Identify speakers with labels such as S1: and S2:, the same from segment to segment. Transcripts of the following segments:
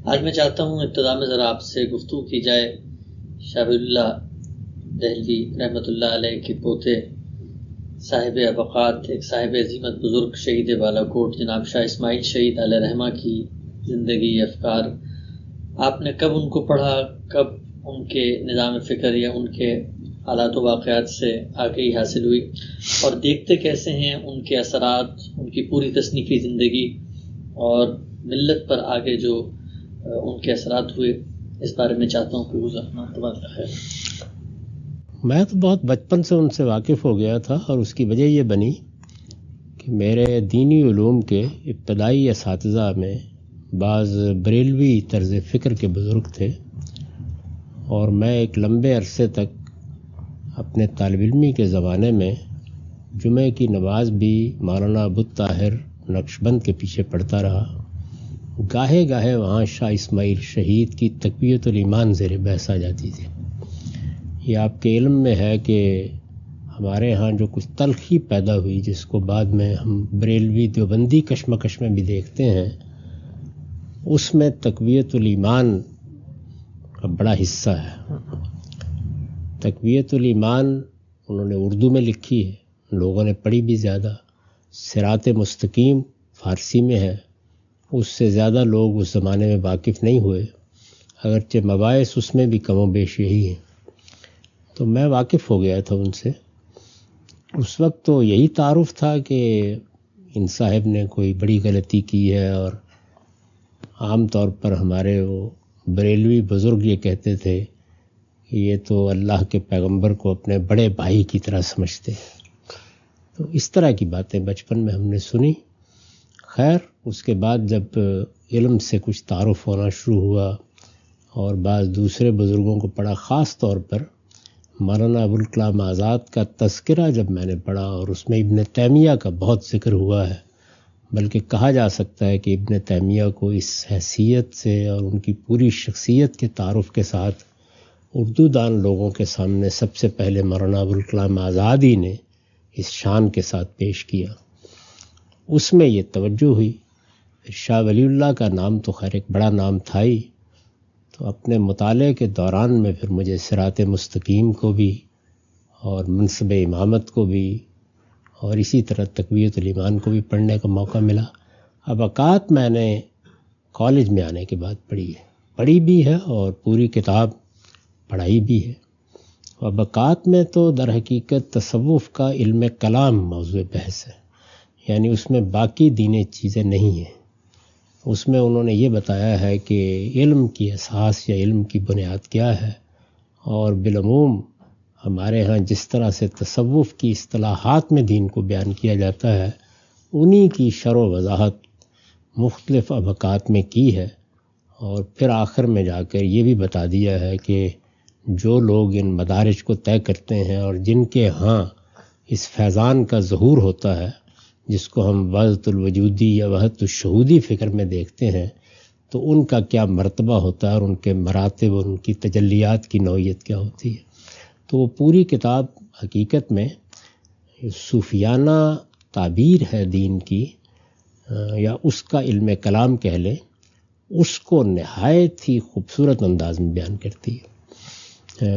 S1: آج میں چاہتا ہوں ابتدا میں ذرا آپ سے گفتگو کی جائے شاہ ولی اللہ دہلوی رحمۃ اللہ علیہ کے پوتے صاحب ابقات، ایک صاحب عظیمت بزرگ شہید بالا کوٹ جناب شاہ اسماعیل شہید علیہ رحمہ کی زندگی، افکار. آپ نے کب ان کو پڑھا، کب ان کے نظام فکر یا ان کے حالات و واقعات سے آگہی حاصل ہوئی، اور دیکھتے کیسے ہیں ان کے اثرات، ان کی پوری تصنیفی زندگی اور ملت پر آگے جو ان کے اثرات ہوئے، اس بارے میں چاہتا ہوں کہ گزرنا تبادلہ خیر.
S2: میں تو بہت بچپن سے ان سے واقف ہو گیا تھا، اور اس کی وجہ یہ بنی کہ میرے دینی علوم کے ابتدائی اساتذہ میں بعض بریلوی طرز فکر کے بزرگ تھے، اور میں ایک لمبے عرصے تک اپنے طالب علمی کے زمانے میں جمعہ کی نماز بھی مولانا ابوالطاہر نقشبند کے پیچھے پڑھتا رہا. گاہے گاہے وہاں شاہ اسماعیل شہید کی تقویت الایمان زیر بحث آ جاتی تھی. یہ آپ کے علم میں ہے کہ ہمارے ہاں جو کچھ تلخی پیدا ہوئی، جس کو بعد میں ہم بریلوی دیوبندی کشمکش میں بھی دیکھتے ہیں، اس میں تقویت الایمان کا بڑا حصہ ہے. تقویت الایمان انہوں نے اردو میں لکھی ہے، لوگوں نے پڑھی بھی زیادہ. صراط مستقیم فارسی میں ہے، اس سے زیادہ لوگ اس زمانے میں واقف نہیں ہوئے، اگرچہ مباحث اس میں بھی کم و بیش یہی ہیں. تو میں واقف ہو گیا تھا ان سے. اس وقت تو یہی تعارف تھا کہ ان صاحب نے کوئی بڑی غلطی کی ہے، اور عام طور پر ہمارے وہ بریلوی بزرگ یہ کہتے تھے کہ یہ تو اللہ کے پیغمبر کو اپنے بڑے بھائی کی طرح سمجھتے ہیں. تو اس طرح کی باتیں بچپن میں ہم نے سنی. خیر اس کے بعد جب علم سے کچھ تعارف ہونا شروع ہوا اور بعض دوسرے بزرگوں کو پڑھا، خاص طور پر مولانا ابوالکلام آزاد کا تذکرہ جب میں نے پڑھا، اور اس میں ابن تیمیہ کا بہت ذکر ہوا ہے، بلکہ کہا جا سکتا ہے کہ ابن تیمیہ کو اس حیثیت سے اور ان کی پوری شخصیت کے تعارف کے ساتھ اردو دان لوگوں کے سامنے سب سے پہلے مولانا ابوالکلام آزاد ہی نے اس شان کے ساتھ پیش کیا. اس میں یہ توجہ ہوئی. شاہ ولی اللہ کا نام تو خیر ایک بڑا نام تھا ہی، تو اپنے مطالعے کے دوران میں پھر مجھے صراط مستقیم کو بھی اور منصب امامت کو بھی اور اسی طرح تقویت الایمان کو بھی پڑھنے کا موقع ملا. ابقات میں نے کالج میں آنے کے بعد پڑھی بھی ہے اور پوری کتاب پڑھائی بھی ہے. ابقات میں تو در حقیقت تصوف کا علم کلام موضوع بحث ہے، یعنی اس میں باقی دینی چیزیں نہیں ہیں. اس میں انہوں نے یہ بتایا ہے کہ علم کی اساس یا علم کی بنیاد کیا ہے، اور بالعموم ہمارے ہاں جس طرح سے تصوف کی اصطلاحات میں دین کو بیان کیا جاتا ہے، انہی کی شرح و وضاحت مختلف ابقات میں کی ہے. اور پھر آخر میں جا کر یہ بھی بتا دیا ہے کہ جو لوگ ان مدارج کو طے کرتے ہیں اور جن کے ہاں اس فیضان کا ظہور ہوتا ہے، جس کو ہم وحدت الوجودی یا وحدت الشہودی فکر میں دیکھتے ہیں، تو ان کا کیا مرتبہ ہوتا ہے اور ان کے مراتب اور ان کی تجلیات کی نوعیت کیا ہوتی ہے. تو وہ پوری کتاب حقیقت میں صوفیانہ تعبیر ہے دین کی، یا اس کا علم کلام کہہ لیں، اس کو نہایت ہی خوبصورت انداز میں بیان کرتی ہے.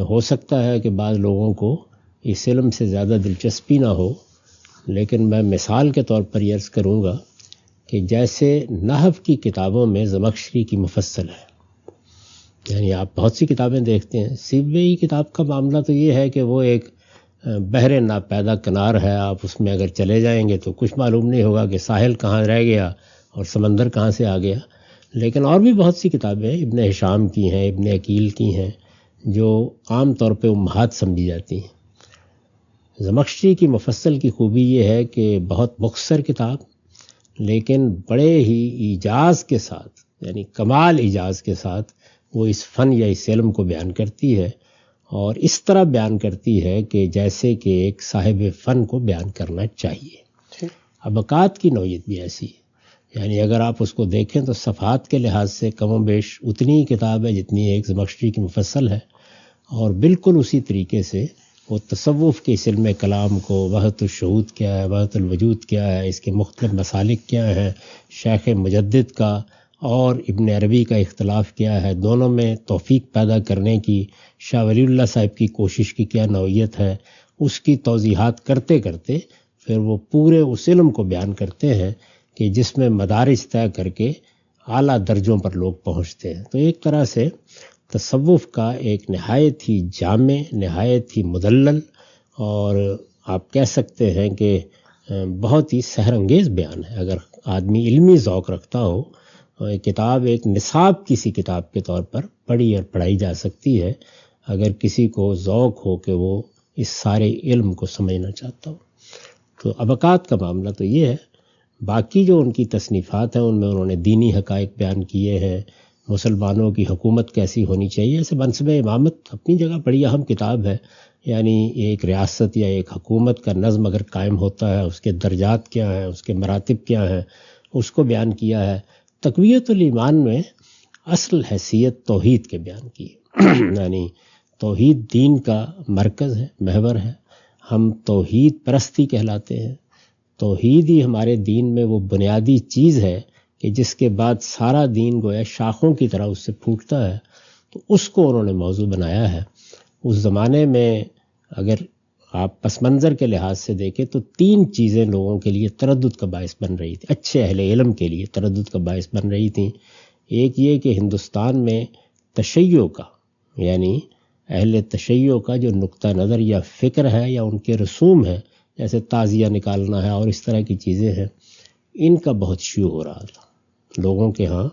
S2: ہو سکتا ہے کہ بعض لوگوں کو اس علم سے زیادہ دلچسپی نہ ہو، لیکن میں مثال کے طور پر یہ عرض کروں گا کہ جیسے نحو کی کتابوں میں زمخشری کی مفصل ہے، یعنی آپ بہت سی کتابیں دیکھتے ہیں. سیبویہی کتاب کا معاملہ تو یہ ہے کہ وہ ایک بحر ناپیدا کنار ہے، آپ اس میں اگر چلے جائیں گے تو کچھ معلوم نہیں ہوگا کہ ساحل کہاں رہ گیا اور سمندر کہاں سے آ گیا. لیکن اور بھی بہت سی کتابیں ابن ہشام کی ہیں، ابن عقیل کی ہیں، جو عام طور پہ امہات سمجھی جاتی ہیں. زمخشری کی مفصل کی خوبی یہ ہے کہ بہت مختصر کتاب، لیکن بڑے ہی ایجاز کے ساتھ، یعنی کمال ایجاز کے ساتھ وہ اس فن یا اس علم کو بیان کرتی ہے، اور اس طرح بیان کرتی ہے کہ جیسے کہ ایک صاحب فن کو بیان کرنا چاہیے. ابقات کی نوعیت بھی ایسی ہے، یعنی اگر آپ اس کو دیکھیں تو صفحات کے لحاظ سے کم و بیش اتنی ہی کتاب ہے جتنی ایک زمخشری کی مفصل ہے، اور بالکل اسی طریقے سے وہ تصوف کے اس علم کلام کو، وحدت الشہود کیا ہے، وحدت الوجود کیا ہے، اس کے مختلف مسالک کیا ہیں، شیخ مجدد کا اور ابن عربی کا اختلاف کیا ہے، دونوں میں توفیق پیدا کرنے کی شاہ ولی اللہ صاحب کی کوشش کی کیا نوعیت ہے، اس کی توضیحات کرتے کرتے پھر وہ پورے اس علم کو بیان کرتے ہیں کہ جس میں مدارج طے کر کے اعلیٰ درجوں پر لوگ پہنچتے ہیں۔ تو ایک طرح سے تصوف کا ایک نہایت ہی جامع، نہایت ہی مدلل اور آپ کہہ سکتے ہیں کہ بہت ہی سحر انگیز بیان ہے۔ اگر آدمی علمی ذوق رکھتا ہو، کتاب ایک نصاب کسی کتاب کے طور پر پڑھی اور پڑھائی جا سکتی ہے، اگر کسی کو ذوق ہو کہ وہ اس سارے علم کو سمجھنا چاہتا ہو۔ تو ابقات کا معاملہ تو یہ ہے۔ باقی جو ان کی تصنیفات ہیں ان میں انہوں نے دینی حقائق بیان کیے ہیں، مسلمانوں کی حکومت کیسی ہونی چاہیے۔ ایسے منصب امامت اپنی جگہ بڑی اہم کتاب ہے، یعنی ایک ریاست یا ایک حکومت کا نظم اگر قائم ہوتا ہے، اس کے درجات کیا ہیں، اس کے مراتب کیا ہیں، اس کو بیان کیا ہے۔ تقویت الایمان میں اصل حیثیت توحید کے بیان کی ہے، یعنی توحید دین کا مرکز ہے، محور ہے۔ ہم توحید پرستی کہلاتے ہیں۔ توحید ہی ہمارے دین میں وہ بنیادی چیز ہے کہ جس کے بعد سارا دین گویا شاخوں کی طرح اس سے پھوٹتا ہے۔ تو اس کو انہوں نے موضوع بنایا ہے۔ اس زمانے میں اگر آپ پس منظر کے لحاظ سے دیکھیں تو 3 چیزیں لوگوں کے لیے تردد کا باعث بن رہی تھی، اچھے اہل علم کے لیے تردد کا باعث بن رہی تھیں۔ ایک یہ کہ ہندوستان میں تشیع کا، یعنی اہل تشیع کا جو نقطہ نظر یا فکر ہے یا ان کے رسوم ہیں، جیسے تعزیہ نکالنا ہے اور اس طرح کی چیزیں ہیں، ان کا بہت شیوع ہو رہا تھا۔ لوگوں کے ہاں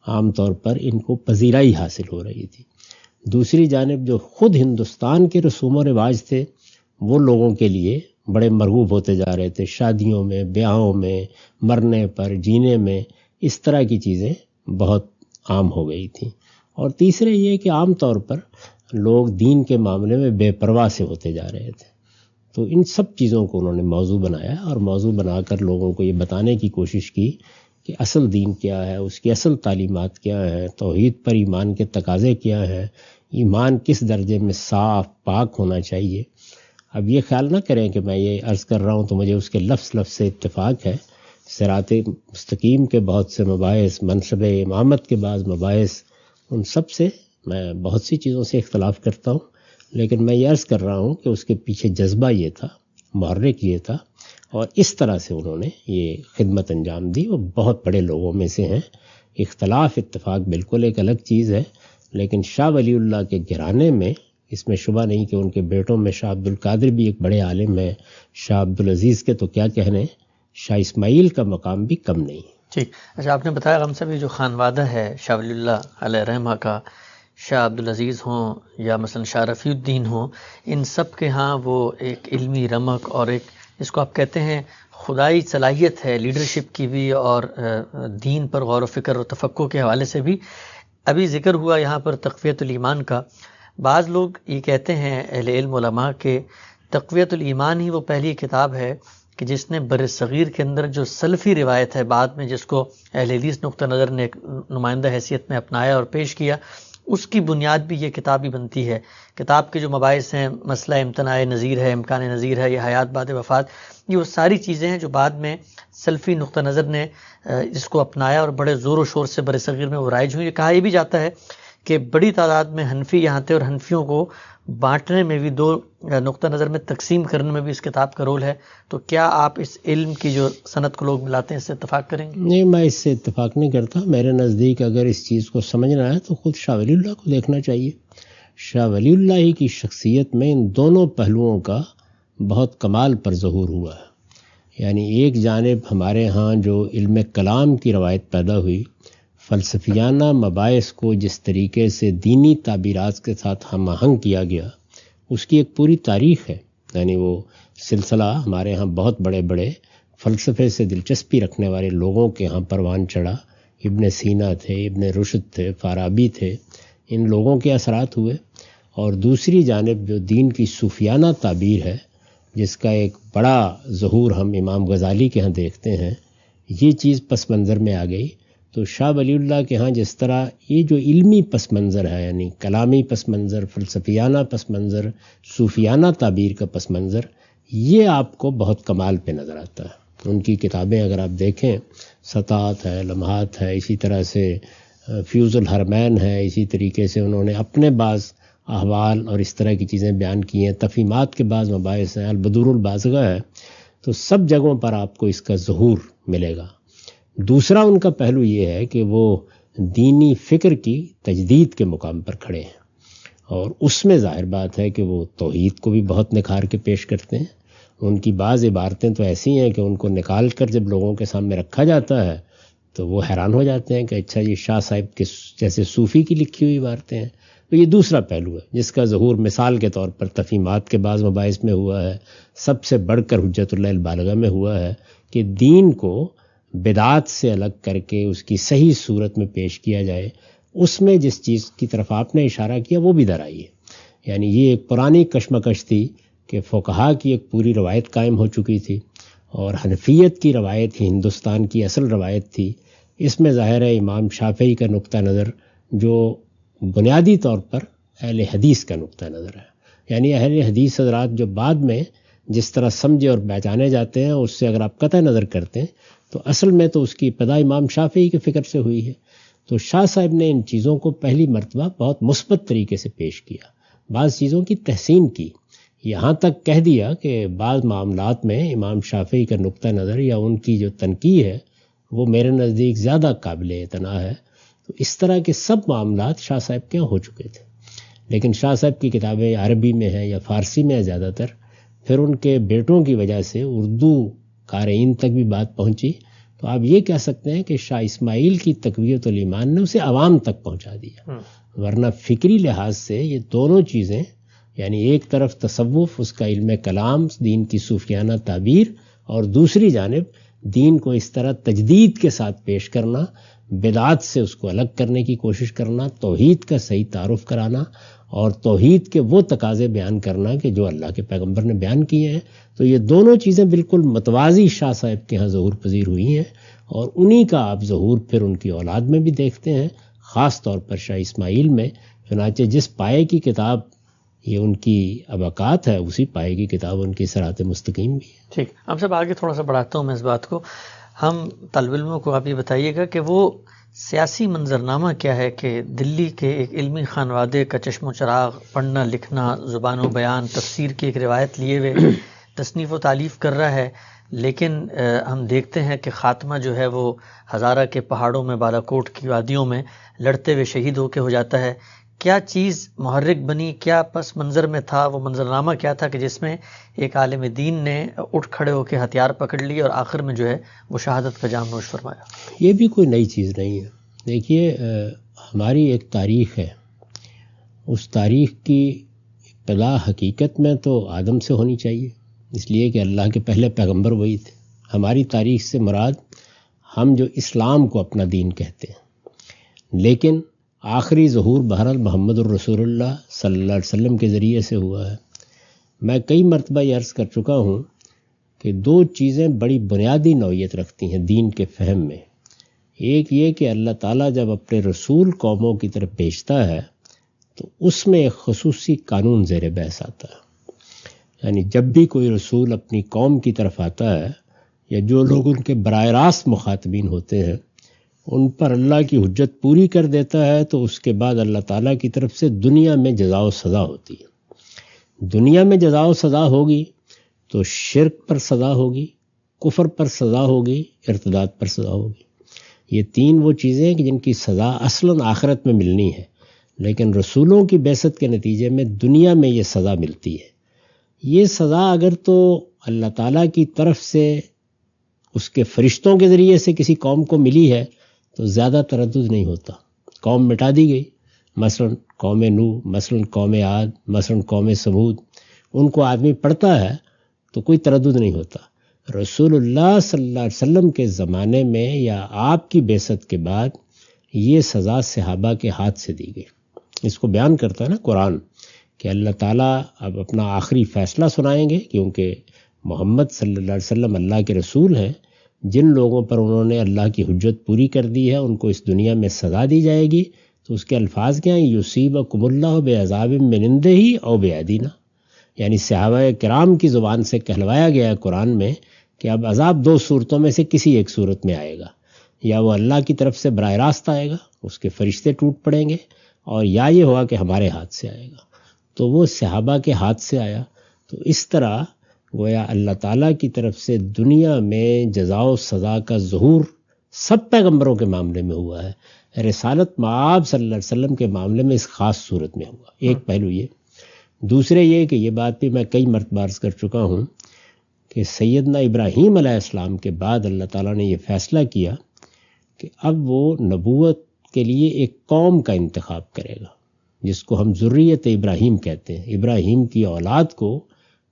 S2: عام طور پر ان کو پذیرائی حاصل ہو رہی تھی۔ دوسری جانب جو خود ہندوستان کے رسوم و رواج تھے وہ لوگوں کے لیے بڑے مرغوب ہوتے جا رہے تھے، شادیوں میں، بیاہوں میں، مرنے پر، جینے میں، اس طرح کی چیزیں بہت عام ہو گئی تھیں۔ اور تیسرے یہ کہ عام طور پر لوگ دین کے معاملے میں بے پرواہ سے ہوتے جا رہے تھے۔ تو ان سب چیزوں کو انہوں نے موضوع بنایا اور موضوع بنا کر لوگوں کو یہ بتانے کی کوشش کی کہ اصل دین کیا ہے، اس کی اصل تعلیمات کیا ہیں، توحید پر ایمان کے تقاضے کیا ہیں، ایمان کس درجے میں صاف پاک ہونا چاہیے۔ اب یہ خیال نہ کریں کہ میں یہ عرض کر رہا ہوں تو مجھے اس کے لفظ سے اتفاق ہے۔ صراط مستقیم کے بہت سے مباحث، منصب امامت کے بعض مباحث، ان سب سے میں بہت سی چیزوں سے اختلاف کرتا ہوں، لیکن میں یہ عرض کر رہا ہوں کہ اس کے پیچھے جذبہ یہ تھا، محرک یہ تھا، اور اس طرح سے انہوں نے یہ خدمت انجام دی۔ وہ بہت بڑے لوگوں میں سے ہیں۔ اختلاف اتفاق بالکل ایک الگ چیز ہے، لیکن شاہ ولی اللہ کے گھرانے میں اس میں شبہ نہیں کہ ان کے بیٹوں میں شاہ عبد القادر بھی ایک بڑے عالم ہیں، شاہ عبد العزیز کے تو کیا کہنے، شاہ اسماعیل کا مقام بھی کم نہیں۔
S1: ٹھیک، اچھا آپ نے بتایا ہم سب یہ جو خانوادہ ہے شاہ ولی اللہ علیہ رحمہ کا، شاہ عبد العزیز ہوں یا مثلا شاہ رفیع الدین ہوں، ان سب کے ہاں وہ ایک علمی رمق اور ایک جس کو آپ کہتے ہیں خدائی صلاحیت ہے لیڈرشپ کی بھی، اور دین پر غور و فکر و تفقہ کے حوالے سے بھی۔ ابھی ذکر ہوا یہاں پر تقویت الایمان کا۔ بعض لوگ یہ کہتے ہیں اہل علم علماء کہ تقویت الایمان ہی وہ پہلی کتاب ہے کہ جس نے بر صغیر کے اندر جو سلفی روایت ہے، بعد میں جس کو اہل حدیث نقطہ نظر نے ایک نمائندہ حیثیت میں اپنایا اور پیش کیا، اس کی بنیاد بھی یہ کتاب ہی بنتی ہے۔ کتاب کے جو مباحث ہیں، مسئلہ امتناع نظیر ہے، امکان نظیر ہے، یہ حیات بعد وفات، یہ وہ ساری چیزیں ہیں جو بعد میں سلفی نقطہ نظر نے اس کو اپنایا اور بڑے زور و شور سے بر صغیر میں وہ رائج ہوئی۔ کہا یہ بھی جاتا ہے کہ بڑی تعداد میں حنفی یہاں تھے اور حنفیوں کو بانٹنے میں بھی، 2 نقطہ نظر میں تقسیم کرنے میں بھی اس کتاب کا رول ہے۔ تو کیا آپ اس علم کی جو صنعت کو لوگ ملاتے ہیں اس سے اتفاق کریں گے؟
S2: نہیں، میں اس سے اتفاق نہیں کرتا۔ میرے نزدیک اگر اس چیز کو سمجھنا ہے تو خود شاہ ولی اللہ کو دیکھنا چاہیے۔ شاہ ولی اللہ ہی کی شخصیت میں ان دونوں پہلوؤں کا بہت کمال پر ظہور ہوا ہے۔ یعنی ایک جانب ہمارے ہاں جو علم کلام کی روایت پیدا ہوئی، فلسفیانہ مباحث کو جس طریقے سے دینی تعبیرات کے ساتھ ہم آہنگ کیا گیا، اس کی ایک پوری تاریخ ہے۔ یعنی وہ سلسلہ ہمارے ہاں بہت بڑے بڑے فلسفے سے دلچسپی رکھنے والے لوگوں کے ہاں پروان چڑھا۔ ابن سینا تھے، ابن رشد تھے، فارابی تھے، ان لوگوں کے اثرات ہوئے۔ اور دوسری جانب جو دین کی صوفیانہ تعبیر ہے، جس کا ایک بڑا ظہور ہم امام غزالی کے ہاں دیکھتے ہیں، یہ چیز پس منظر میں آ گئی۔ تو شاہ ولی اللہ کے ہاں جس طرح یہ جو علمی پس منظر ہے، یعنی کلامی پس منظر، فلسفیانہ پس منظر، صوفیانہ تعبیر کا پس منظر، یہ آپ کو بہت کمال پہ نظر آتا ہے۔ ان کی کتابیں اگر آپ دیکھیں، سطاعت ہے، لمحات ہے، اسی طرح سے فیوز الحرمین ہے، اسی طریقے سے انہوں نے اپنے بعض احوال اور اس طرح کی چیزیں بیان کی ہیں، تفہیمات کے بعض مباحث ہیں، البدور البازغہ ہے، تو سب جگہوں پر آپ کو اس کا ظہور ملے گا۔ دوسرا ان کا پہلو یہ ہے کہ وہ دینی فکر کی تجدید کے مقام پر کھڑے ہیں، اور اس میں ظاہر بات ہے کہ وہ توحید کو بھی بہت نکھار کے پیش کرتے ہیں۔ ان کی بعض عبارتیں تو ایسی ہیں کہ ان کو نکال کر جب لوگوں کے سامنے رکھا جاتا ہے تو وہ حیران ہو جاتے ہیں کہ اچھا یہ شاہ صاحب کے جیسے صوفی کی لکھی ہوئی عبارتیں ہیں۔ تو یہ دوسرا پہلو ہے جس کا ظہور مثال کے طور پر تفہیمات کے بعض مباحث میں ہوا ہے، سب سے بڑھ کر حجت اللہ البالغہ میں ہوا ہے کہ دین کو بدعات سے الگ کر کے اس کی صحیح صورت میں پیش کیا جائے۔ اس میں جس چیز کی طرف آپ نے اشارہ کیا وہ بھی در آئی ہے، یعنی یہ ایک پرانی کشمکش تھی کہ فقہا کی ایک پوری روایت قائم ہو چکی تھی، اور حنفیت کی روایت ہی ہندوستان کی اصل روایت تھی۔ اس میں ظاہر ہے امام شافعی کا نقطہ نظر جو بنیادی طور پر اہل حدیث کا نقطہ نظر ہے، یعنی اہل حدیث حضرات جو بعد میں جس طرح سمجھے اور پہچانے جاتے ہیں اس سے اگر آپ قطع نظر کرتے ہیں تو اصل میں تو اس کی ابتدا امام شافعی کے فکر سے ہوئی ہے۔ تو شاہ صاحب نے ان چیزوں کو پہلی مرتبہ بہت مثبت طریقے سے پیش کیا، بعض چیزوں کی تحسین کی، یہاں تک کہہ دیا کہ بعض معاملات میں امام شافعی کا نقطہ نظر یا ان کی جو تنقید ہے وہ میرے نزدیک زیادہ قابل اعتنا ہے۔ تو اس طرح کے سب معاملات شاہ صاحب کے ہو چکے تھے، لیکن شاہ صاحب کی کتابیں عربی میں ہیں یا فارسی میں ہیں زیادہ تر، پھر ان کے بیٹوں کی وجہ سے اردو قارئین تک بھی بات پہنچی، تو آپ یہ کہہ سکتے ہیں کہ شاہ اسماعیل کی تقویت الایمان نے اسے عوام تک پہنچا دیا، ورنہ فکری لحاظ سے یہ دونوں چیزیں، یعنی ایک طرف تصوف، اس کا علم کلام، دین کی صوفیانہ تعبیر، اور دوسری جانب دین کو اس طرح تجدید کے ساتھ پیش کرنا، بدعات سے اس کو الگ کرنے کی کوشش کرنا، توحید کا صحیح تعارف کرانا اور توحید کے وہ تقاضے بیان کرنا کہ جو اللہ کے پیغمبر نے بیان کیے ہیں، تو یہ دونوں چیزیں بالکل متوازی شاہ صاحب کے ہاں ظہور پذیر ہوئی ہیں، اور انہی کا آپ ظہور پھر ان کی اولاد میں بھی دیکھتے ہیں، خاص طور پر شاہ اسماعیل میں۔ چنانچہ جس پائے کی کتاب یہ ان کی ابقات ہے اسی پائے کی کتاب ان کی صراط مستقیم بھی ہے۔
S1: ٹھیک، اب صاحب آگے تھوڑا سا بڑھاتا ہوں میں اس بات کو، ہم طالب علموں کو آپ یہ بتائیے گا کہ وہ سیاسی منظرنامہ کیا ہے کہ دلی کے ایک علمی خانوادے کا چشم و چراغ، پڑھنا لکھنا، زبان و بیان، تفسیر کی ایک روایت لیے ہوئے تصنیف و تالیف کر رہا ہے، لیکن ہم دیکھتے ہیں کہ خاتمہ جو ہے وہ ہزارہ کے پہاڑوں میں، بالاکوٹ کی وادیوں میں لڑتے ہوئے شہید ہو کے ہو جاتا ہے۔ کیا چیز محرک بنی، کیا پس منظر میں تھا، وہ منظرنامہ کیا تھا کہ جس میں ایک عالم دین نے اٹھ کھڑے ہو کے ہتھیار پکڑ لیے اور آخر میں جو ہے وہ شہادت کا جام نوش فرمایا؟
S2: یہ بھی کوئی نئی چیز نہیں ہے۔ دیکھیے ہماری ایک تاریخ ہے، اس تاریخ کی ابتدا حقیقت میں تو آدم سے ہونی چاہیے، اس لیے کہ اللہ کے پہلے پیغمبر وہی تھے۔ ہماری تاریخ سے مراد ہم جو اسلام کو اپنا دین کہتے ہیں، لیکن آخری ظہور بہرحال محمد الرسول اللہ صلی اللہ علیہ وسلم کے ذریعے سے ہوا ہے۔ میں کئی مرتبہ یہ عرض کر چکا ہوں کہ دو چیزیں بڑی بنیادی نوعیت رکھتی ہیں دین کے فہم میں۔ ایک یہ کہ اللہ تعالیٰ جب اپنے رسول قوموں کی طرف بھیجتا ہے تو اس میں ایک خصوصی قانون زیر بحث آتا ہے، یعنی جب بھی کوئی رسول اپنی قوم کی طرف آتا ہے یا جو لوگ ان کے براہ راست مخاطبین ہوتے ہیں ان پر اللہ کی حجت پوری کر دیتا ہے، تو اس کے بعد اللہ تعالیٰ کی طرف سے دنیا میں جزا و سزا ہوتی ہے۔ دنیا میں جزا و سزا ہوگی تو شرک پر سزا ہوگی، کفر پر سزا ہوگی، ارتداد پر سزا ہوگی۔ یہ تین وہ چیزیں کہ جن کی سزا اصلاً آخرت میں ملنی ہے، لیکن رسولوں کی بعثت کے نتیجے میں دنیا میں یہ سزا ملتی ہے۔ یہ سزا اگر تو اللہ تعالیٰ کی طرف سے اس کے فرشتوں کے ذریعے سے کسی قوم کو ملی ہے تو زیادہ تردد نہیں ہوتا، قوم مٹا دی گئی، مثلا قوم نوح، مثلا قوم عاد، مثلا قوم سمود، ان کو آدمی پڑھتا ہے تو کوئی تردد نہیں ہوتا۔ رسول اللہ صلی اللہ علیہ وسلم کے زمانے میں یا آپ کی بعثت کے بعد یہ سزا صحابہ کے ہاتھ سے دی گئی۔ اس کو بیان کرتا ہے نا قرآن کہ اللہ تعالیٰ اب اپنا آخری فیصلہ سنائیں گے، کیونکہ محمد صلی اللہ علیہ وسلم اللہ کے رسول ہیں۔ جن لوگوں پر انہوں نے اللہ کی حجت پوری کر دی ہے ان کو اس دنیا میں سزا دی جائے گی، تو اس کے الفاظ کیا ہیں؟ یصیبکم اللہ بعذاب من عندہ او بایدینا، یعنی صحابہ کرام کی زبان سے کہلوایا گیا ہے قرآن میں کہ اب عذاب دو صورتوں میں سے کسی ایک صورت میں آئے گا، یا وہ اللہ کی طرف سے براہ راست آئے گا، اس کے فرشتے ٹوٹ پڑیں گے، اور یا یہ ہوگا کہ ہمارے ہاتھ سے آئے گا۔ تو وہ صحابہ کے ہاتھ سے آیا۔ تو اس طرح گویا اللہ تعالیٰ کی طرف سے دنیا میں جزا و سزا کا ظہور سب پیغمبروں کے معاملے میں ہوا ہے، رسالت مآب صلی اللہ علیہ وسلم کے معاملے میں اس خاص صورت میں ہوا۔ ایک پہلو یہ۔ دوسرے یہ کہ یہ بات بھی میں کئی مرتبہ عرض کر چکا ہوں کہ سیدنا ابراہیم علیہ السلام کے بعد اللہ تعالیٰ نے یہ فیصلہ کیا کہ اب وہ نبوت کے لیے ایک قوم کا انتخاب کرے گا، جس کو ہم ذریت ابراہیم کہتے ہیں۔ ابراہیم کی اولاد کو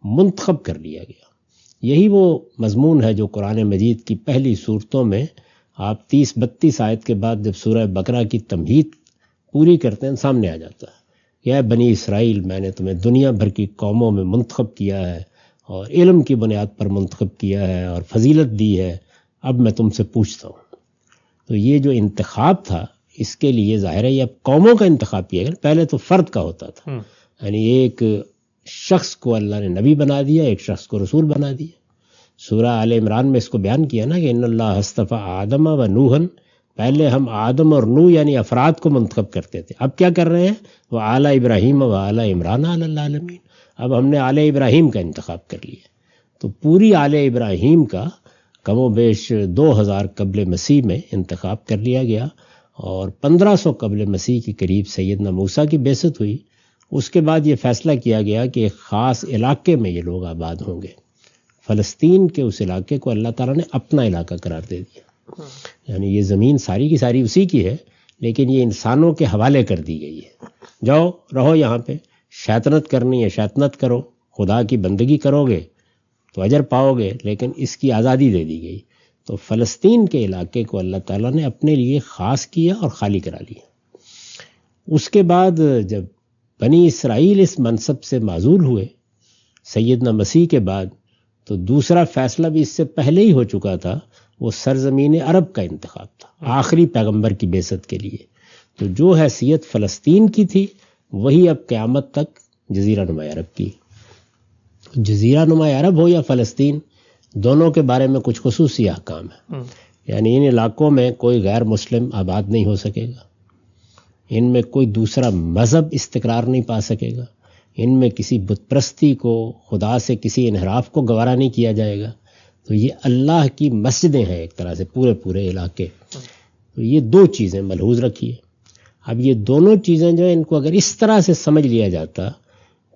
S2: منتخب کر لیا گیا۔ یہی وہ مضمون ہے جو قرآن مجید کی پہلی صورتوں میں آپ 30-32 آیت کے بعد جب سورہ بقرہ کی تمہید پوری کرتے ہیں سامنے آ جاتا ہے۔ یا بنی اسرائیل، میں نے تمہیں دنیا بھر کی قوموں میں منتخب کیا ہے اور علم کی بنیاد پر منتخب کیا ہے اور فضیلت دی ہے، اب میں تم سے پوچھتا ہوں۔ تو یہ جو انتخاب تھا اس کے لیے ظاہر ہے یہ اب قوموں کا انتخاب کیا گیا، پہلے تو فرد کا ہوتا تھا، یعنی ایک شخص کو اللہ نے نبی بنا دیا، ایک شخص کو رسول بنا دیا۔ سورہ آل عمران میں اس کو بیان کیا نا کہ ان اللہ اصطفیٰ آدم و نوحً، پہلے ہم آدم اور نوح یعنی افراد کو منتخب کرتے تھے، اب کیا کر رہے ہیں؟ وہ آل ابراہیم و آل عمران علی العالمین، اب ہم نے آل ابراہیم کا انتخاب کر لیا۔ تو پوری آل ابراہیم کا کم و بیش 2000 قبل مسیح میں انتخاب کر لیا گیا، اور 1500 قبل مسیح کے قریب سیدنا موسیٰ کی بعثت ہوئی۔ اس کے بعد یہ فیصلہ کیا گیا کہ ایک خاص علاقے میں یہ لوگ آباد ہوں گے۔ فلسطین کے اس علاقے کو اللہ تعالیٰ نے اپنا علاقہ قرار دے دیا، یعنی یہ زمین ساری کی ساری اسی کی ہے، لیکن یہ انسانوں کے حوالے کر دی گئی ہے۔ جاؤ رہو یہاں پہ، شیطنت کرنی ہے شیطنت کرو، خدا کی بندگی کرو گے تو اجر پاؤ گے، لیکن اس کی آزادی دے دی گئی۔ تو فلسطین کے علاقے کو اللہ تعالیٰ نے اپنے لیے خاص کیا اور خالی کرا لیا۔ اس کے بعد جب بنی اسرائیل اس منصب سے معزول ہوئے سیدنا مسیح کے بعد، تو دوسرا فیصلہ بھی اس سے پہلے ہی ہو چکا تھا، وہ سرزمین عرب کا انتخاب تھا آخری پیغمبر کی بعثت کے لیے۔ تو جو حیثیت فلسطین کی تھی وہی اب قیامت تک جزیرہ نما عرب کی۔ جزیرہ نما عرب ہو یا فلسطین، دونوں کے بارے میں کچھ خصوصی احکام ہیں، یعنی ان علاقوں میں کوئی غیر مسلم آباد نہیں ہو سکے گا، ان میں کوئی دوسرا مذہب استقرار نہیں پا سکے گا، ان میں کسی بت پرستی کو، خدا سے کسی انحراف کو گوارا نہیں کیا جائے گا۔ تو یہ اللہ کی مسجدیں ہیں ایک طرح سے پورے علاقے۔ تو یہ دو چیزیں ملحوظ رکھیے۔ اب یہ دونوں چیزیں جو ہیں ان کو اگر اس طرح سے سمجھ لیا جاتا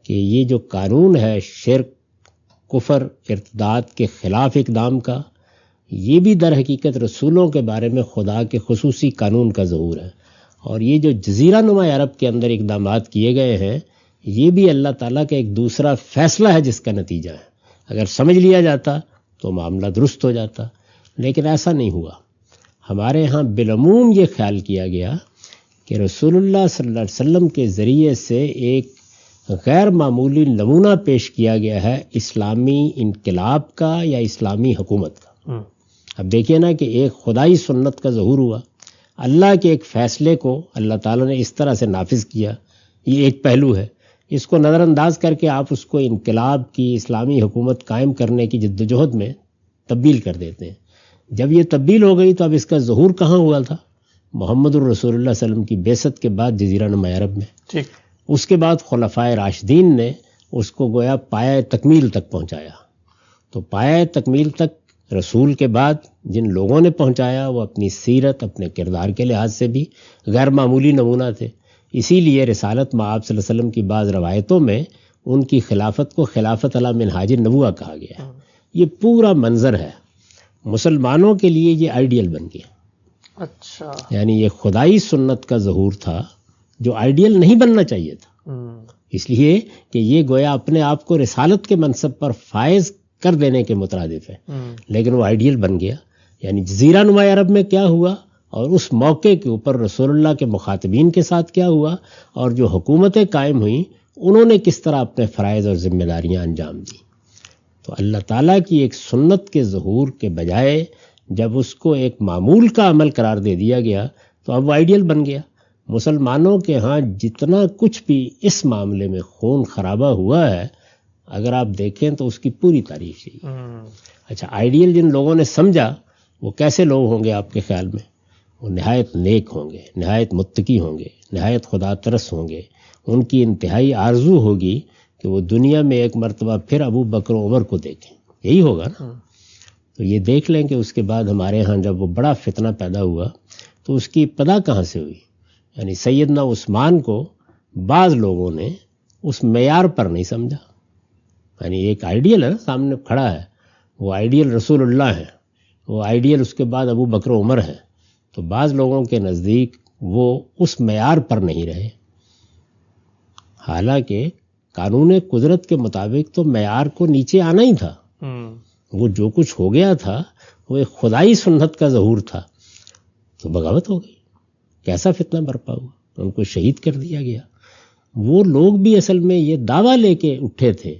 S2: کہ یہ جو قانون ہے شرک، کفر، ارتداد کے خلاف اقدام کا، یہ بھی در حقیقت رسولوں کے بارے میں خدا کے خصوصی قانون کا ظہور ہے، اور یہ جو جزیرہ نما عرب کے اندر اقدامات کیے گئے ہیں یہ بھی اللہ تعالیٰ کا ایک دوسرا فیصلہ ہے جس کا نتیجہ ہے۔ اگر سمجھ لیا جاتا تو معاملہ درست ہو جاتا، لیکن ایسا نہیں ہوا۔ ہمارے ہاں بالعموم یہ خیال کیا گیا کہ رسول اللہ صلی اللہ علیہ وسلم کے ذریعے سے ایک غیر معمولی نمونہ پیش کیا گیا ہے اسلامی انقلاب کا یا اسلامی حکومت کا۔ اب دیکھیے نا کہ ایک خدائی سنت کا ظہور ہوا، اللہ کے ایک فیصلے کو اللہ تعالیٰ نے اس طرح سے نافذ کیا، یہ ایک پہلو ہے۔ اس کو نظر انداز کر کے آپ اس کو انقلاب کی، اسلامی حکومت قائم کرنے کی جدوجہد میں تبدیل کر دیتے ہیں۔ جب یہ تبدیل ہو گئی تو اب اس کا ظہور کہاں ہوا تھا؟ محمد الرسول اللہ صلی اللہ علیہ وسلم کی بعثت کے بعد جزیرہ نما عرب میں۔ اس کے بعد خلفائے راشدین نے اس کو گویا پایہ تکمیل تک پہنچایا۔ تو پایہ تکمیل تک رسول کے بعد جن لوگوں نے پہنچایا وہ اپنی سیرت، اپنے کردار کے لحاظ سے بھی غیر معمولی نمونہ تھے۔ اسی لیے رسالت مآب صلی اللہ علیہ وسلم کی بعض روایتوں میں ان کی خلافت کو خلافت علی منہاج النبوہ کہا گیا ہے۔ یہ پورا منظر ہے، مسلمانوں کے لیے یہ آئیڈیل بن گیا۔
S1: اچھا،
S2: یعنی یہ خدائی سنت کا ظہور تھا جو آئیڈیل نہیں بننا چاہیے تھا، اس لیے کہ یہ گویا اپنے آپ کو رسالت کے منصب پر فائز کر دینے کے مترادف ہے، لیکن وہ آئیڈیل بن گیا۔ یعنی جزیرہ نما عرب میں کیا ہوا اور اس موقع کے اوپر رسول اللہ کے مخاطبین کے ساتھ کیا ہوا، اور جو حکومتیں قائم ہوئیں انہوں نے کس طرح اپنے فرائض اور ذمہ داریاں انجام دیں۔ تو اللہ تعالیٰ کی ایک سنت کے ظہور کے بجائے جب اس کو ایک معمول کا عمل قرار دے دیا گیا تو اب وہ آئیڈیل بن گیا۔ مسلمانوں کے ہاں جتنا کچھ بھی اس معاملے میں خون خرابہ ہوا ہے، اگر آپ دیکھیں تو اس کی پوری تعریف چاہیے. اچھا، آئیڈیل جن لوگوں نے سمجھا وہ کیسے لوگ ہوں گے آپ کے خیال میں؟ وہ نہایت نیک ہوں گے، نہایت متقی ہوں گے، نہایت خدا ترس ہوں گے. ان کی انتہائی آرزو ہوگی کہ وہ دنیا میں ایک مرتبہ پھر ابو بکر و عمر کو دیکھیں. یہی ہوگا نا. تو یہ دیکھ لیں کہ اس کے بعد ہمارے ہاں جب وہ بڑا فتنہ پیدا ہوا تو اس کی ابتدا کہاں سے ہوئی. یعنی سیدنا عثمان کو بعض لوگوں نے اس معیار پر نہیں سمجھا. یعنی ایک آئیڈیل ہے سامنے کھڑا ہے، وہ آئیڈیل رسول اللہ ہے، وہ آئیڈیل اس کے بعد ابو بکر و عمر ہے. تو بعض لوگوں کے نزدیک وہ اس معیار پر نہیں رہے. حالانکہ قانون قدرت کے مطابق تو معیار کو نیچے آنا ہی تھا. وہ جو کچھ ہو گیا تھا وہ ایک خدائی سنت کا ظہور تھا. تو بغاوت ہو گئی، کیسا فتنہ برپا ہوا، ان کو شہید کر دیا گیا. وہ لوگ بھی اصل میں یہ دعویٰ لے کے اٹھے تھے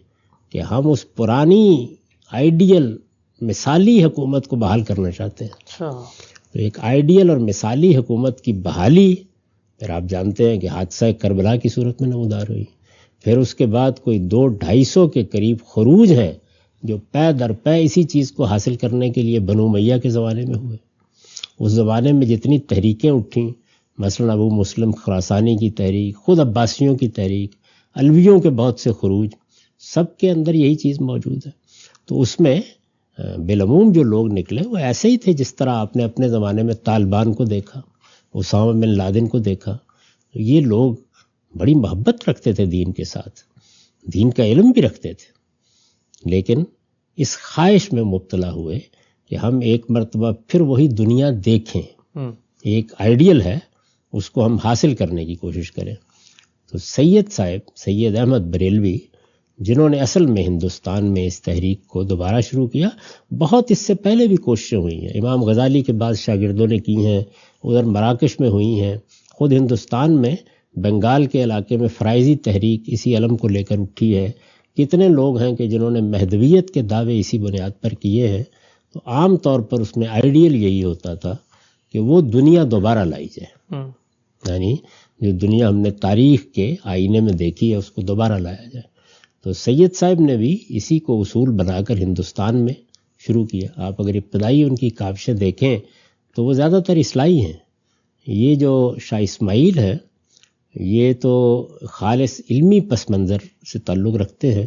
S2: کہ ہم اس پرانی آئیڈیل مثالی حکومت کو بحال کرنا چاہتے ہیں. تو ایک آئیڈیل اور مثالی حکومت کی بحالی پھر آپ جانتے ہیں کہ حادثہ کربلا کی صورت میں نمودار ہوئی. پھر اس کے بعد کوئی 200-250 کے قریب خروج ہیں جو پے در پے اسی چیز کو حاصل کرنے کے لیے بنو امیہ کے زمانے میں ہوئے. اس زمانے میں جتنی تحریکیں اٹھیں، مثلا ابو مسلم خراسانی کی تحریک، خود عباسیوں کی تحریک، علویوں کے بہت سے خروج، سب کے اندر یہی چیز موجود ہے. تو اس میں بالعموم جو لوگ نکلے وہ ایسے ہی تھے جس طرح آپ نے اپنے زمانے میں طالبان کو دیکھا، اسامہ بن لادن کو دیکھا. یہ لوگ بڑی محبت رکھتے تھے دین کے ساتھ، دین کا علم بھی رکھتے تھے، لیکن اس خواہش میں مبتلا ہوئے کہ ہم ایک مرتبہ پھر وہی دنیا دیکھیں. ایک آئیڈیل ہے، اس کو ہم حاصل کرنے کی کوشش کریں. تو سید صاحب، سید احمد بریلوی، جنہوں نے اصل میں ہندوستان میں اس تحریک کو دوبارہ شروع کیا، بہت اس سے پہلے بھی کوششیں ہوئی ہیں. امام غزالی کے بعد شاگردوں نے کی ہیں، ادھر مراکش میں ہوئی ہیں. خود ہندوستان میں بنگال کے علاقے میں فرائضی تحریک اسی علم کو لے کر اٹھی ہے. کتنے لوگ ہیں کہ جنہوں نے مہدویت کے دعوے اسی بنیاد پر کیے ہیں. تو عام طور پر اس میں آئیڈیل یہی ہوتا تھا کہ وہ دنیا دوبارہ لائی جائے. یعنی جو دنیا ہم نے تاریخ کے آئینے میں دیکھی ہے اس کو دوبارہ لایا جائے. تو سید صاحب نے بھی اسی کو اصول بنا کر ہندوستان میں شروع کیا. آپ اگر ابتدائی ان کی کاوشیں دیکھیں تو وہ زیادہ تر اصلاحی ہیں. یہ جو شاہ اسماعیل ہے یہ تو خالص علمی پس منظر سے تعلق رکھتے ہیں.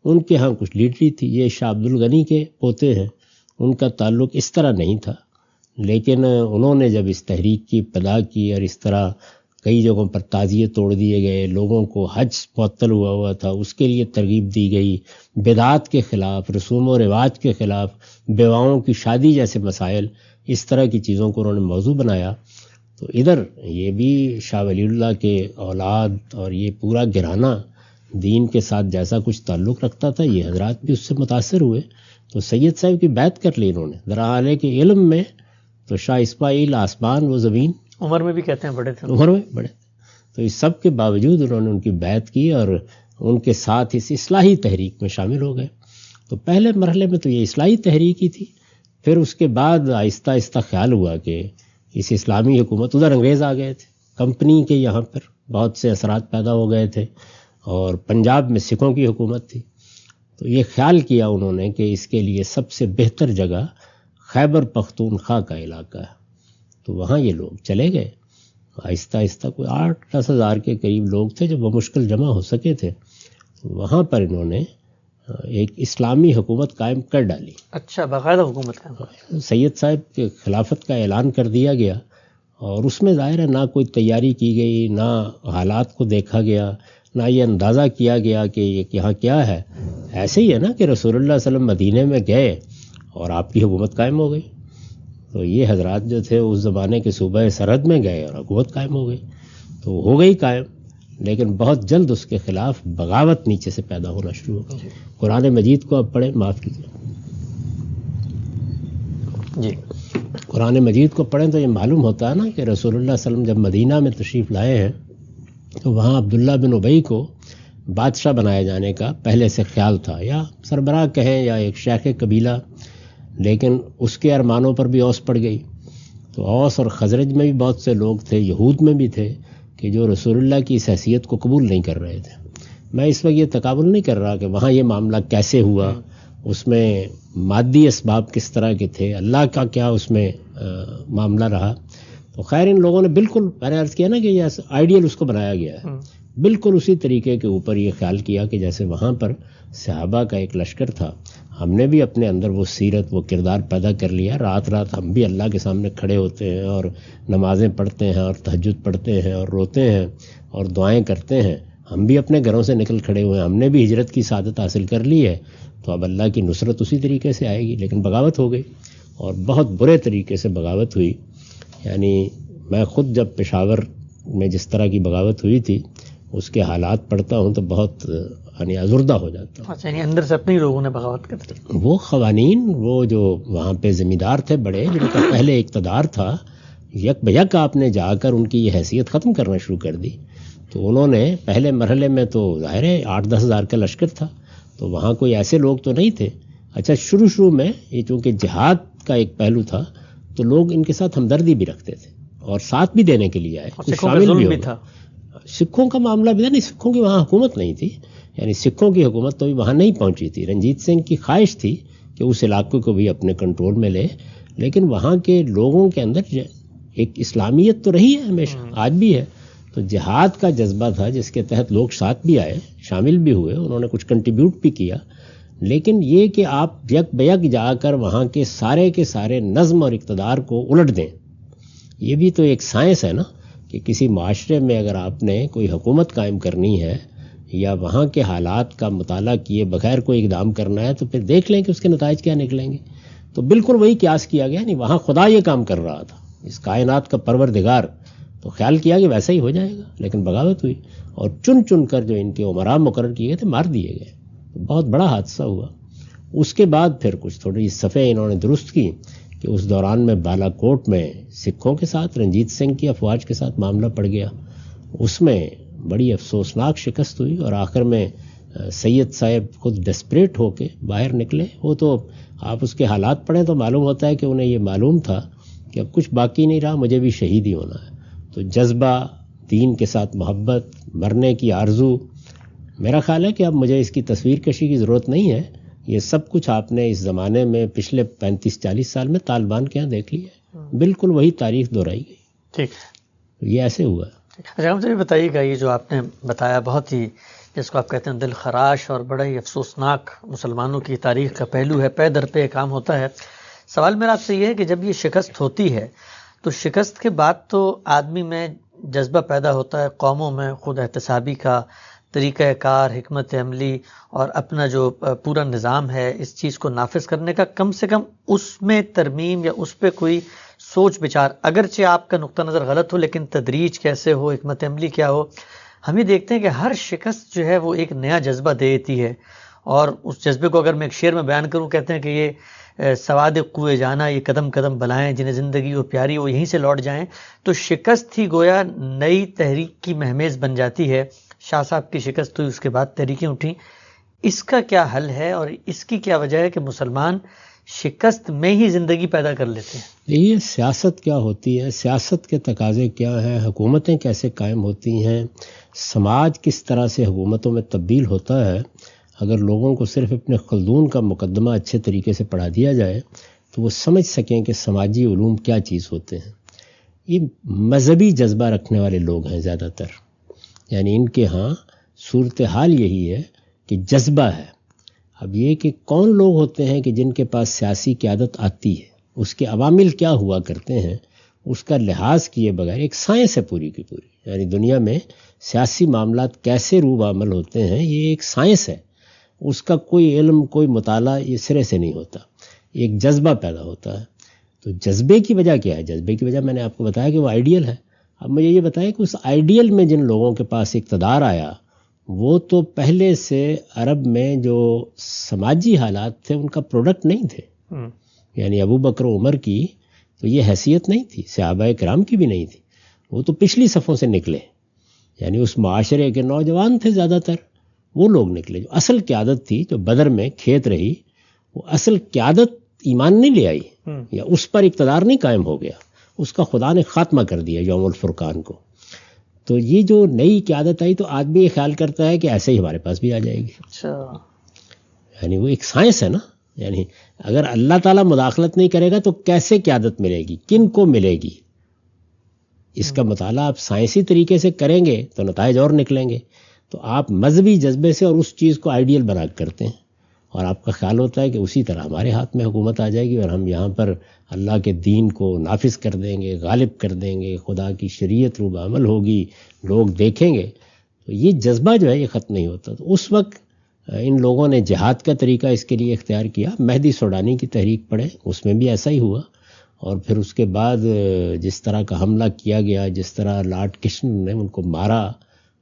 S2: ان کے ہاں کچھ لیڈری تھی. یہ شاہ عبد الغنی کے پوتے ہیں، ان کا تعلق اس طرح نہیں تھا. لیکن انہوں نے جب اس تحریک کی ابتدا کی اور اس طرح کئی جگہوں پر تعزیے توڑ دیے گئے، لوگوں کو حج معطل ہوا تھا، اس کے لیے ترغیب دی گئی، بدعات کے خلاف، رسوم و رواج کے خلاف، بیواؤں کی شادی جیسے مسائل، اس طرح کی چیزوں کو انہوں نے موضوع بنایا. تو ادھر یہ بھی شاہ ولی اللہ کے اولاد اور یہ پورا گھرانہ دین کے ساتھ جیسا کچھ تعلق رکھتا تھا، یہ حضرات بھی اس سے متاثر ہوئے. تو سید صاحب کی بیعت کر لی انہوں نے. درحال کے علم میں تو شاہ اسماعیل آسمان و زمین، عمر میں بھی کہتے ہیں بڑے تھے، عمر میں بڑے تھے. تو اس سب کے باوجود انہوں نے ان کی بیعت کی اور ان کے ساتھ اس اصلاحی تحریک میں شامل ہو گئے. تو پہلے مرحلے میں تو یہ اصلاحی تحریک ہی تھی. پھر اس کے بعد آہستہ آہستہ خیال ہوا کہ اس اسلامی حکومت، ادھر انگریز آ گئے تھے، کمپنی کے یہاں پر بہت سے اثرات پیدا ہو گئے تھے اور پنجاب میں سکھوں کی حکومت تھی. تو یہ خیال کیا انہوں نے کہ اس کے لیے سب سے بہتر جگہ خیبر پختونخوا کا علاقہ ہے. تو وہاں یہ لوگ چلے گئے. آہستہ آہستہ کوئی 8-10 ہزار کے قریب لوگ تھے جو بمشکل جمع ہو سکے تھے. وہاں پر انہوں نے ایک اسلامی حکومت قائم کر ڈالی. اچھا، باقاعدہ حکومت قائم. سید صاحب کے خلافت کا اعلان کر دیا گیا اور اس میں ظاہر ہے نہ کوئی تیاری کی گئی، نہ حالات کو دیکھا گیا، نہ یہ اندازہ کیا گیا کہ یہ یہاں کیا ہے. ایسے ہی ہے نا کہ رسول اللہ صلی اللہ علیہ وسلم مدینے میں گئے اور آپ کی حکومت قائم ہو گئی. تو یہ حضرات جو تھے اس زمانے کے صوبہ سرحد میں گئے اور حکومت قائم ہو گئی. تو ہو گئی قائم، لیکن بہت جلد اس کے خلاف بغاوت نیچے سے پیدا ہونا شروع ہو گئی. قرآن مجید کو اب پڑھیں، معاف کیجیے جی، قرآن مجید کو پڑھیں تو یہ معلوم ہوتا ہے نا کہ رسول اللہ صلی اللہ علیہ وسلم جب مدینہ میں تشریف لائے ہیں تو وہاں عبداللہ بن ابی کو بادشاہ بنائے جانے کا پہلے سے خیال تھا، یا سربراہ کہیں یا ایک شیخ قبیلہ. لیکن اس کے ارمانوں پر بھی اوس پڑ گئی. تو اوس اور خزرج میں بھی بہت سے لوگ تھے، یہود میں بھی تھے، کہ جو رسول اللہ کی اس حیثیت کو قبول نہیں کر رہے تھے. میں اس وقت یہ تقابل نہیں کر رہا کہ وہاں یہ معاملہ کیسے ہوا، اس میں مادی اسباب کس طرح کے تھے، اللہ کا کیا اس میں معاملہ رہا. تو خیر ان لوگوں نے بالکل میں نے عرض کیا نا کہ یہ آئیڈیل اس کو بنایا گیا ہے، بالکل اسی طریقے کے اوپر یہ خیال کیا کہ جیسے وہاں پر صحابہ کا ایک لشکر تھا، ہم نے بھی اپنے اندر وہ سیرت وہ کردار پیدا کر لیا. رات رات ہم بھی اللہ کے سامنے کھڑے ہوتے ہیں اور نمازیں پڑھتے ہیں اور تہجد پڑھتے ہیں اور روتے ہیں اور دعائیں کرتے ہیں. ہم بھی اپنے گھروں سے نکل کھڑے ہوئے ہیں، ہم نے بھی ہجرت کی سعادت حاصل کر لی ہے. تو اب اللہ کی نصرت اسی طریقے سے آئے گی. لیکن بغاوت ہو گئی اور بہت برے طریقے سے بغاوت ہوئی. یعنی میں خود جب پشاور میں جس طرح کی بغاوت ہوئی تھی اس کے حالات پڑھتا ہوں تو بہت یعنی ازردہ ہو جاتا ہوں.
S3: اچھا، یعنی اندر سے اپنے لوگوں نے بغاوت کر دی.
S2: وہ قوانین، وہ جو وہاں پہ زمیندار تھے بڑے، جن کا پہلے اقتدار تھا، یک بیک آپ نے جا کر ان کی یہ حیثیت ختم کرنا شروع کر دی. تو انہوں نے پہلے مرحلے میں تو ظاہر ہے 8-10 ہزار کا لشکر تھا، تو وہاں کوئی ایسے لوگ تو نہیں تھے. اچھا شروع میں یہ چونکہ جہاد کا ایک پہلو تھا تو لوگ ان کے ساتھ ہمدردی بھی رکھتے تھے اور ساتھ بھی دینے کے لیے آئے، شامل بھی تھا. سکھوں کا معاملہ بھی تھا، نہیں سکھوں کی وہاں حکومت نہیں تھی، یعنی سکھوں کی حکومت تو بھی وہاں نہیں پہنچی تھی. رنجیت سنگھ کی خواہش تھی کہ اس علاقے کو بھی اپنے کنٹرول میں لے، لیکن وہاں کے لوگوں کے اندر ایک اسلامیت تو رہی ہے ہمیشہ، آج بھی ہے. تو جہاد کا جذبہ تھا جس کے تحت لوگ ساتھ بھی آئے، شامل بھی ہوئے، انہوں نے کچھ کنٹریبیوٹ بھی کیا. لیکن یہ کہ آپ یک بیک جا کر وہاں کے سارے نظم اور اقتدار کو الٹ دیں، یہ بھی تو ایک سائنس ہے نا. کہ کسی معاشرے میں اگر آپ نے کوئی حکومت قائم کرنی ہے یا وہاں کے حالات کا مطالعہ کیے بغیر کوئی اقدام کرنا ہے تو پھر دیکھ لیں کہ اس کے نتائج کیا نکلیں گے. تو بالکل وہی قیاس کیا گیا، نہیں وہاں خدا یہ کام کر رہا تھا، اس کائنات کا پروردگار، تو خیال کیا کہ ویسا ہی ہو جائے گا. لیکن بغاوت ہوئی اور چن کر جو ان کے عمراء مقرر کیے گئے تھے مار دیے گئے. تو بہت بڑا حادثہ ہوا. اس کے بعد پھر کچھ تھوڑی صفحے انہوں نے درست کی کہ اس دوران میں بالا کوٹ میں سکھوں کے ساتھ رنجیت سنگھ کی افواج کے ساتھ معاملہ پڑ گیا. اس میں بڑی افسوسناک شکست ہوئی اور آخر میں سید صاحب خود ڈسپریٹ ہو کے باہر نکلے. وہ تو آپ اس کے حالات پڑھیں تو معلوم ہوتا ہے کہ انہیں یہ معلوم تھا کہ اب کچھ باقی نہیں رہا، مجھے بھی شہید ہی ہونا ہے. تو جذبہ، دین کے ساتھ محبت، مرنے کی آرزو، میرا خیال ہے کہ اب مجھے اس کی تصویر کشی کی ضرورت نہیں ہے. یہ سب کچھ آپ نے اس زمانے میں پچھلے 35-40 سال میں طالبان کے ہاں دیکھ لیا ہے، بالکل وہی تاریخ دہرائی گئی.
S3: ٹھیک،
S2: یہ ایسے ہوا.
S3: اچھا ہم سے بھی بتائیے گا، یہ جو آپ نے بتایا بہت ہی جس کو آپ کہتے ہیں دل خراش اور بڑا ہی افسوسناک مسلمانوں کی تاریخ کا پہلو ہے، پے در پہ کام ہوتا ہے. سوال میرا آپ سے یہ ہے کہ جب یہ شکست ہوتی ہے تو شکست کے بعد تو آدمی میں جذبہ پیدا ہوتا ہے، قوموں میں خود احتسابی کا طریقہ کار، حکمت عملی اور اپنا جو پورا نظام ہے اس چیز کو نافذ کرنے کا، کم سے کم اس میں ترمیم یا اس پہ کوئی سوچ بچار، اگرچہ آپ کا نقطہ نظر غلط ہو لیکن تدریج کیسے ہو، حکمت عملی کیا ہو. ہم یہ دیکھتے ہیں کہ ہر شکست جو ہے وہ ایک نیا جذبہ دے دیتی ہے، اور اس جذبے کو اگر میں ایک شعر میں بیان کروں، کہتے ہیں کہ یہ سواد کوئے جانا، یہ قدم قدم بلائیں، جنہیں زندگی وہ پیاری وہ یہیں سے لوٹ جائیں. تو شکست ہی گویا نئی تحریک کی مہمیز بن جاتی ہے. شاہ صاحب کی شکست ہوئی، اس کے بعد تحریکیں اٹھیں. اس کا کیا حل ہے اور اس کی کیا وجہ ہے کہ مسلمان شکست میں ہی زندگی پیدا کر لیتے ہیں؟
S2: یہ سیاست کیا ہوتی ہے، سیاست کے تقاضے کیا ہیں، حکومتیں کیسے قائم ہوتی ہیں، سماج کس طرح سے حکومتوں میں تبدیل ہوتا ہے. اگر لوگوں کو صرف اپنے خلدون کا مقدمہ اچھے طریقے سے پڑھا دیا جائے تو وہ سمجھ سکیں کہ سماجی علوم کیا چیز ہوتے ہیں. یہ مذہبی جذبہ رکھنے والے لوگ ہیں زیادہ تر، یعنی ان کے ہاں صورتحال یہی ہے کہ جذبہ ہے. اب یہ کہ کون لوگ ہوتے ہیں کہ جن کے پاس سیاسی قیادت آتی ہے، اس کے عوامل کیا ہوا کرتے ہیں، اس کا لحاظ کیے بغیر ایک سائنس ہے پوری کی پوری. یعنی دنیا میں سیاسی معاملات کیسے روب عمل ہوتے ہیں یہ ایک سائنس ہے، اس کا کوئی علم کوئی مطالعہ یہ سرے سے نہیں ہوتا، ایک جذبہ پیدا ہوتا ہے. تو جذبے کی وجہ کیا ہے؟ جذبے کی وجہ میں نے آپ کو بتایا کہ وہ آئیڈیل ہے. اب مجھے یہ بتائیں کہ اس آئیڈیل میں جن لوگوں کے پاس اقتدار آیا وہ تو پہلے سے عرب میں جو سماجی حالات تھے ان کا پروڈکٹ نہیں تھے. یعنی ابو بکر و عمر کی تو یہ حیثیت نہیں تھی، صحابہ کرام کی بھی نہیں تھی، وہ تو پچھلی صفوں سے نکلے. یعنی اس معاشرے کے نوجوان تھے زیادہ تر، وہ لوگ نکلے. جو اصل قیادت تھی جو بدر میں کھیت رہی، وہ اصل قیادت ایمان نہیں لے آئی یا اس پر اقتدار نہیں قائم ہو گیا، اس کا خدا نے خاتمہ کر دیا یوم الفرقان کو. تو یہ جو نئی قیادت آئی تو آدمی یہ خیال کرتا ہے کہ ایسے ہی ہمارے پاس بھی آ جائے گی.
S3: اچھا،
S2: یعنی وہ ایک سائنس ہے نا. یعنی اگر اللہ تعالیٰ مداخلت نہیں کرے گا تو کیسے قیادت ملے گی، کن کو ملے گی؟ اس کا مطالعہ آپ سائنسی طریقے سے کریں گے تو نتائج اور نکلیں گے. تو آپ مذہبی جذبے سے اور اس چیز کو آئیڈیل بنا کر کرتے ہیں، اور آپ کا خیال ہوتا ہے کہ اسی طرح ہمارے ہاتھ میں حکومت آ جائے گی اور ہم یہاں پر اللہ کے دین کو نافذ کر دیں گے، غالب کر دیں گے، خدا کی شریعت روبہ عمل ہوگی، لوگ دیکھیں گے. تو یہ جذبہ جو ہے یہ ختم نہیں ہوتا. تو اس وقت ان لوگوں نے جہاد کا طریقہ اس کے لیے اختیار کیا. مہدی سوڈانی کی تحریک پڑھیں، اس میں بھی ایسا ہی ہوا. اور پھر اس کے بعد جس طرح کا حملہ کیا گیا، جس طرح لارڈ کشن نے ان کو مارا،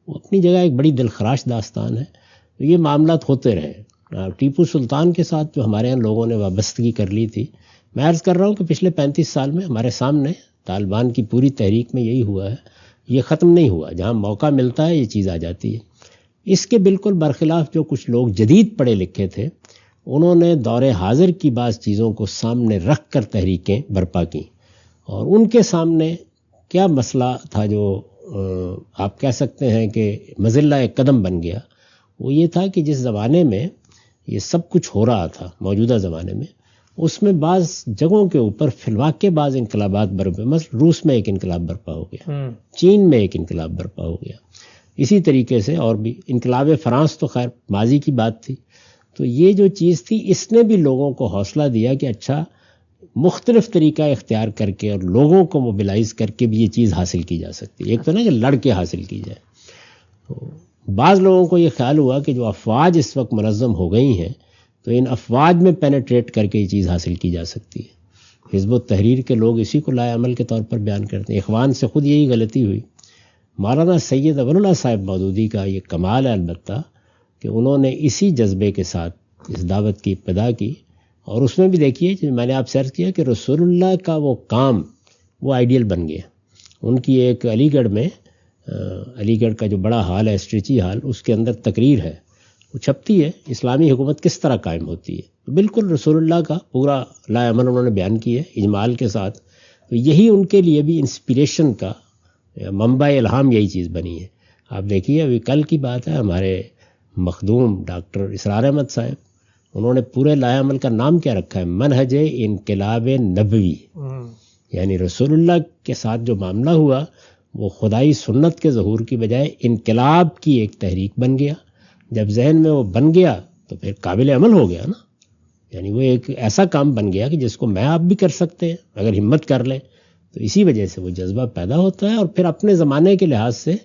S2: وہ اپنی جگہ ایک بڑی دلخراش داستان ہے. تو یہ معاملات ہوتے رہے. ٹیپو سلطان کے ساتھ جو ہمارے یہاں لوگوں نے وابستگی کر لی تھی، میں عرض کر رہا ہوں کہ پچھلے 35 سال میں ہمارے سامنے طالبان کی پوری تحریک میں یہی ہوا ہے. یہ ختم نہیں ہوا، جہاں موقع ملتا ہے یہ چیز آ جاتی ہے. اس کے بالکل برخلاف جو کچھ لوگ جدید پڑھے لکھے تھے، انہوں نے دور حاضر کی بعض چیزوں کو سامنے رکھ کر تحریکیں برپا کیں. اور ان کے سامنے کیا مسئلہ تھا جو آپ کہہ سکتے ہیں کہ مظلہ ایک قدم بن گیا، وہ یہ تھا کہ جس زمانے میں یہ سب کچھ ہو رہا تھا، موجودہ زمانے میں، اس میں بعض جگہوں کے اوپر فی الواقع بعض انقلابات برپا. مثلا روس میں ایک انقلاب برپا ہو گیا، چین میں ایک انقلاب برپا ہو گیا، اسی طریقے سے اور بھی. انقلاب فرانس تو خیر ماضی کی بات تھی. تو یہ جو چیز تھی اس نے بھی لوگوں کو حوصلہ دیا کہ اچھا مختلف طریقہ اختیار کر کے اور لوگوں کو موبلائز کر کے بھی یہ چیز حاصل کی جا سکتی ہے. ایک تو نا کہ لڑ کے حاصل کی جائے. تو بعض لوگوں کو یہ خیال ہوا کہ جو افواج اس وقت منظم ہو گئی ہیں تو ان افواج میں پینیٹریٹ کر کے یہ چیز حاصل کی جا سکتی ہے. حزب التحریر کے لوگ اسی کو لائے عمل کے طور پر بیان کرتے ہیں. اخوان سے خود یہی غلطی ہوئی. مولانا سید اول اللہ صاحب مودودی کا یہ کمال ہے البتہ کہ انہوں نے اسی جذبے کے ساتھ اس دعوت کی ابتدا کی. اور اس میں بھی دیکھیے جو میں نے آپ سے عرض کیا کہ رسول اللہ کا وہ کام وہ آئیڈیل بن گیا. ان کی ایک علی گڑھ میں، علی گڑھ کا جو بڑا ہال ہے اسٹریچی ہال، اس کے اندر تقریر ہے، وہ چھپتی ہے، اسلامی حکومت کس طرح قائم ہوتی ہے. بالکل رسول اللہ کا پورا لائے عمل انہوں نے بیان کی ہے اجمال کے ساتھ. تو یہی ان کے لیے بھی انسپریشن کا منبع الہام یہی چیز بنی ہے. آپ دیکھیے ابھی کل کی بات ہے، ہمارے مخدوم ڈاکٹر اسرار احمد صاحب، انہوں نے پورے لائے عمل کا نام کیا رکھا ہے؟ منہج انقلاب نبوی. یعنی رسول اللہ کے ساتھ جو معاملہ ہوا وہ خدائی سنت کے ظہور کی بجائے انقلاب کی ایک تحریک بن گیا. جب ذہن میں وہ بن گیا تو پھر قابل عمل ہو گیا نا. یعنی وہ ایک ایسا کام بن گیا کہ جس کو میں آپ بھی کر سکتے ہیں اگر ہمت کر لیں. تو اسی وجہ سے وہ جذبہ پیدا ہوتا ہے اور پھر اپنے زمانے کے لحاظ سے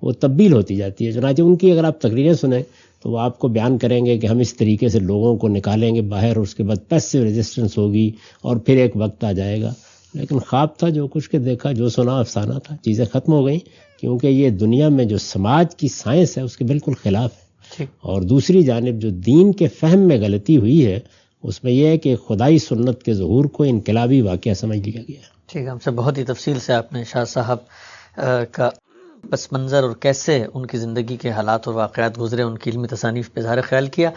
S2: وہ تبدیل ہوتی جاتی ہے. چنانچہ ان کی اگر آپ تقریریں سنیں تو وہ آپ کو بیان کریں گے کہ ہم اس طریقے سے لوگوں کو نکالیں گے باہر، اور اس کے بعد پیسو ریزسٹنس ہوگی اور پھر ایک وقت آ جائے گا. لیکن خواب تھا جو کچھ کے دیکھا، جو سنا افسانہ تھا. چیزیں ختم ہو گئیں کیونکہ یہ دنیا میں جو سماج کی سائنس ہے اس کے بالکل خلاف ہے. اور دوسری جانب جو دین کے فہم میں غلطی ہوئی ہے اس میں یہ ہے کہ خدائی سنت کے ظہور کو انقلابی واقعہ سمجھ لیا گیا.
S3: ٹھیک ہے، ہم سے بہت ہی تفصیل سے آپ نے شاہ صاحب کا پس منظر اور کیسے ان کی زندگی کے حالات اور واقعات گزرے، ان کی علمی تصانیف پہ اظہار خیال کیا.